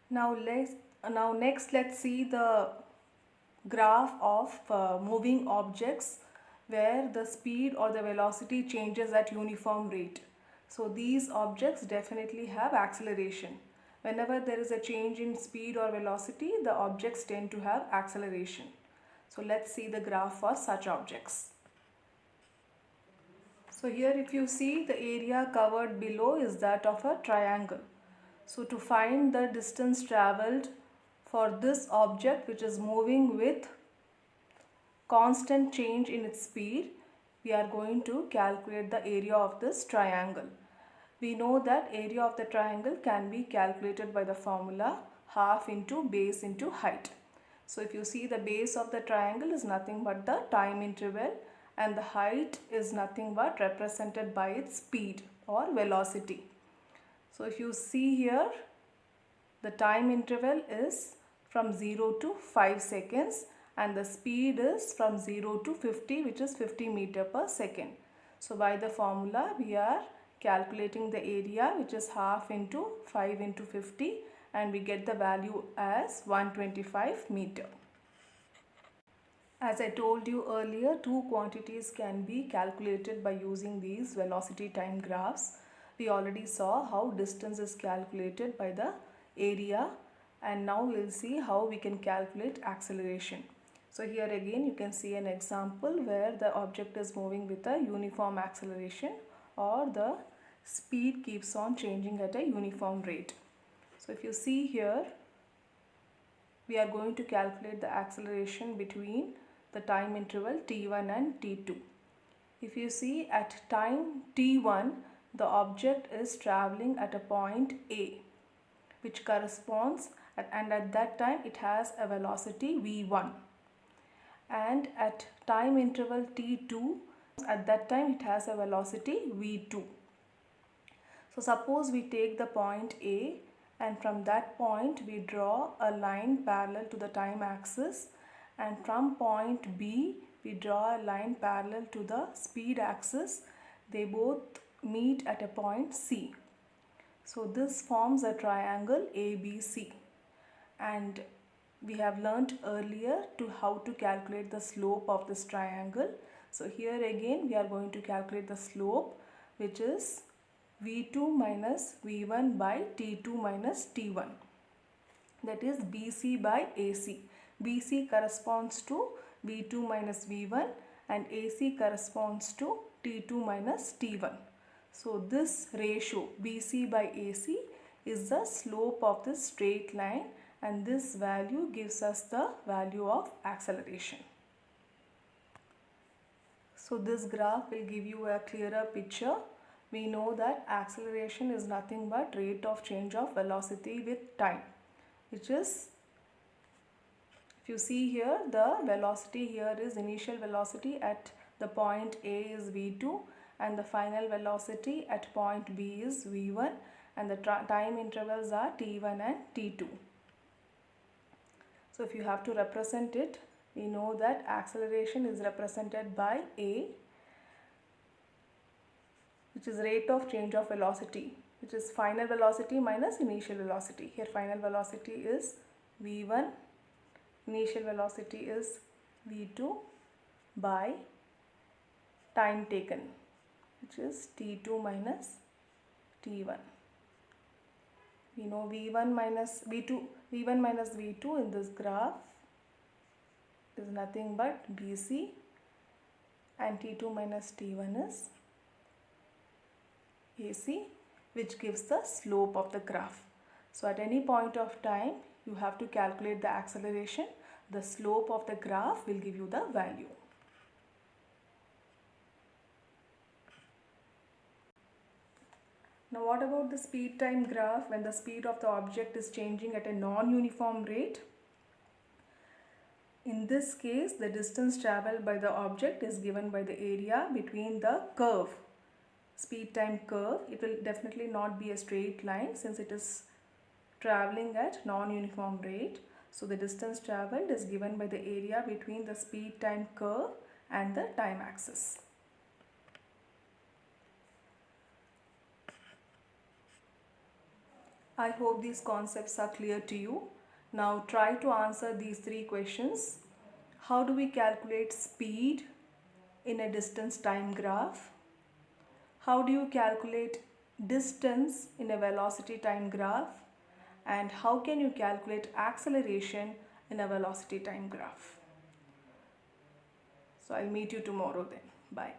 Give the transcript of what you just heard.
Now next let's see the graph of moving objects where the speed or the velocity changes at uniform rate. So these objects definitely have acceleration. Whenever there is a change in speed or velocity, the objects tend to have acceleration. So let's see the graph for such objects. So here if you see, the area covered below is that of a triangle. So to find the distance traveled for this object which is moving with constant change in its speed, we are going to calculate the area of this triangle. We know that area of the triangle can be calculated by the formula half into base into height. So if you see, the base of the triangle is nothing but the time interval, and the height is nothing but represented by its speed or velocity. So if you see here, the time interval is from 0 to 5 seconds and the speed is from 0 to 50, which is 50 meter per second. So by the formula we are calculating the area, which is half into 5 into 50, and we get the value as 125 meter. As I told you earlier, two quantities can be calculated by using these velocity time graphs. We already saw how distance is calculated by the area, and now we'll see how we can calculate acceleration. So here again you can see an example where the object is moving with a uniform acceleration, or the speed keeps on changing at a uniform rate. So if you see here, we are going to calculate the acceleration between the time interval t1 and t2. If you see, at time t1, the object is traveling at a point A, which corresponds and at that time it has a velocity v1. And at time interval t2, at that time it has a velocity v2. So suppose we take the point A, and from that point we draw a line parallel to the time axis, and from point B we draw a line parallel to the speed axis. They both meet at a point C. So this forms a triangle ABC, and we have learnt earlier to how to calculate the slope of this triangle. So here again we are going to calculate the slope, which is V2 minus V1 by T2 minus T1, that is BC by AC. BC corresponds to V2 minus V1 and AC corresponds to T2 minus T1. So this ratio BC by AC is the slope of this straight line, and this value gives us the value of acceleration. So this graph will give you a clearer picture. We know that acceleration is nothing but rate of change of velocity with time, which is, if you see here, the velocity here is initial velocity at the point A is v2, and the final velocity at point B is v1, and the time intervals are t1 and t2. So if you have to represent it, we know that acceleration is represented by A, which is rate of change of velocity, which is final velocity minus initial velocity. Here final velocity is v1, initial velocity is v2 by time taken, which is t2 minus t1. We know v1 minus v2 in this graph is nothing but BC, and t2 minus t1 is AC, which gives the slope of the graph. So at any point of time you have to calculate the acceleration. The slope of the graph will give you the value. Now what about the speed time graph when the speed of the object is changing at a non-uniform rate? In this case, the distance traveled by the object is given by the area between the curve, speed time curve. It will definitely not be a straight line since it is traveling at non-uniform rate. So the distance traveled is given by the area between the speed time curve and the time axis. I hope these concepts are clear to you. Now try to answer these three questions. How do we calculate speed in a distance time graph? How do you calculate distance in a velocity time graph? And how can you calculate acceleration in a velocity time graph? So I'll meet you tomorrow then. Bye.